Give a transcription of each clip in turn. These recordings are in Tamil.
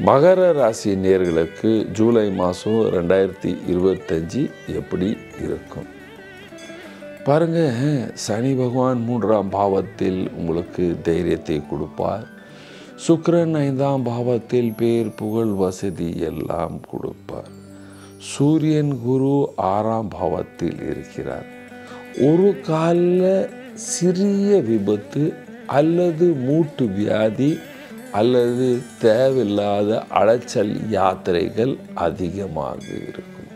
மகர ராசி நேயர்களுக்கு ஜூலை மாதம் 2025 எப்படி இருக்கும் பாருங்க. சனி பகவான் 3ஆம் பாவத்தில் உங்களுக்கு தைரியத்தை கொடுப்பார். சுக்கிரன் 5ஆம் பாவத்தில் பேர் புகழ் வசதி எல்லாம் கொடுப்பார். சூரியன் குரு 6ஆம் பாவத்தில் இருக்கிறார். ஒரு காலில் சிறிய விபத்து அல்லது மூட்டு வியாதி அல்லது தேவையில்லாத அலைச்சல் யாத்திரைகள் அதிகமாக இருக்கும்.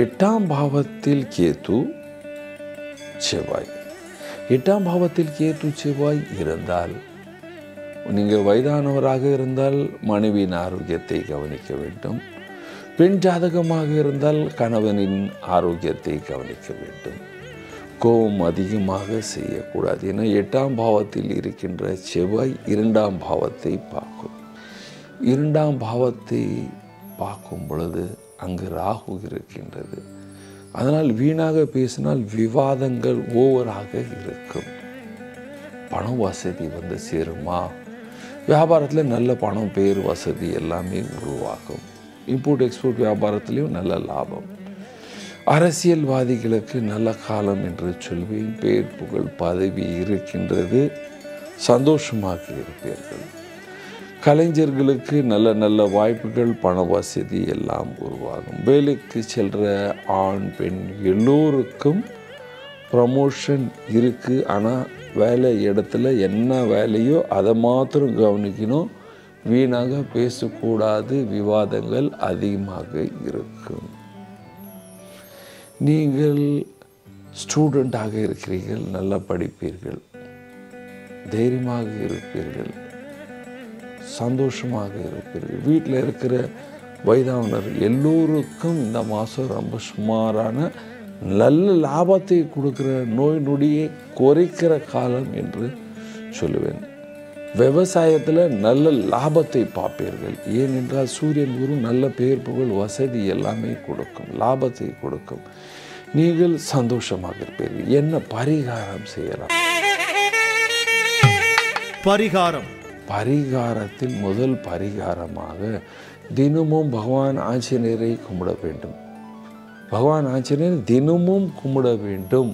8ஆம் பாவத்தில் கேது செவ்வாய். 8ஆம் பாவத்தில் கேது செவ்வாய் இருந்தால் நீங்கள் வயதானவராக இருந்தால் மனைவியின் ஆரோக்கியத்தை கவனிக்க வேண்டும். பெண் ஜாதகமாக இருந்தால் கணவனின் ஆரோக்கியத்தை கவனிக்க வேண்டும். கோபம் அதிகமாக செய்யக்கூடாது. ஏன்னா 8ஆம் பாவத்தில் இருக்கின்ற செவ்வாய் 2ஆம் பாவத்தை பார்க்கும். 2ஆம் பாவத்தை பார்க்கும் பொழுது அங்கு ராகு இருக்கின்றது. அதனால் வீணாக பேசினால் விவாதங்கள் ஓவராக இருக்கும். பணம் வசதி சேருமா? வியாபாரத்தில் நல்ல பணம் பேர் வசதி எல்லாமே உருவாகும். இம்போர்ட் எக்ஸ்போர்ட் வியாபாரத்திலையும் நல்ல லாபம். அரசியல்வாதிகளுக்கு நல்ல காலம் என்று சொல்வேன். பேர் புகழ் பதவி இருக்கின்றது, சந்தோஷமாக இருப்பீர்கள். கலைஞர்களுக்கு நல்ல நல்ல வாய்ப்புகள் பண வசதி எல்லாம் உருவாகும். வேலைக்கு செல்கிற ஆண் பெண் எல்லோருக்கும் ப்ரமோஷன் இருக்குது. ஆனால் வேலை இடத்துல என்ன வேலையோ அதை மாத்திரம் கவனிக்கணும். வீணாக பேசக்கூடாது. விவாதங்கள் அதிகமாக இருக்கும். நீங்கள் ஸ்டூடெண்ட்டாக இருக்கிறீர்கள், நல்லா படிப்பீர்கள், தைரியமாக இருப்பீர்கள், சந்தோஷமாக இருப்பீர்கள். வீட்டில் இருக்கிற வயதானவர் எல்லோருக்கும் இந்த மாதம் ரொம்ப சுமாரான நல்ல லாபத்தை கொடுக்குற, நோய் நொடியை குறைக்கிற காலம் என்று சொல்லுவேன். விவசாயத்தில் நல்ல லாபத்தை பார்ப்பீர்கள். ஏனென்றால் சூரியன் குரு நல்ல பேர் புகழ் வசதி எல்லாமே கொடுக்கும், லாபத்தை கொடுக்கும். நீங்கள் சந்தோஷமாக இருப்பீர்கள். என்ன பரிகாரம் செய்யலாம்? பரிகாரத்தில் முதல் பரிகாரமாக தினமும் பகவான் ஆஞ்சநேயரை கும்பிட வேண்டும். பகவான் ஆஞ்சநேயர் தினமும் கும்பிட வேண்டும்.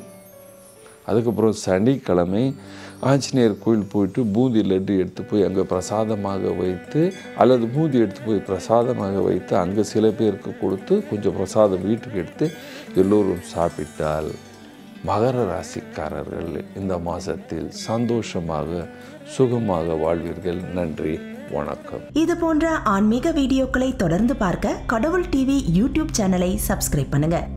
அதுக்கப்புறம் சனிக்கிழமை ஆஞ்சநேயர் கோயில் போயிட்டு பூந்தி லட்டு எடுத்து போய் அங்கே பிரசாதமாக வைத்து, அல்லது பூந்தி எடுத்து போய் பிரசாதமாக வைத்து அங்கே சில பேருக்கு கொடுத்து கொஞ்சம் பிரசாதம் வீட்டுக்கு எடுத்து எல்லோரும் சாப்பிட்டால் மகர ராசிக்காரர்கள் இந்த மாதத்தில் சந்தோஷமாக சுகமாக வாழ்வீர்கள். நன்றி, வணக்கம். இது போன்ற ஆன்மீக வீடியோக்களை தொடர்ந்து பார்க்க கடவுள் டிவி யூடியூப் சேனலை சப்ஸ்கிரைப் பண்ணுங்க.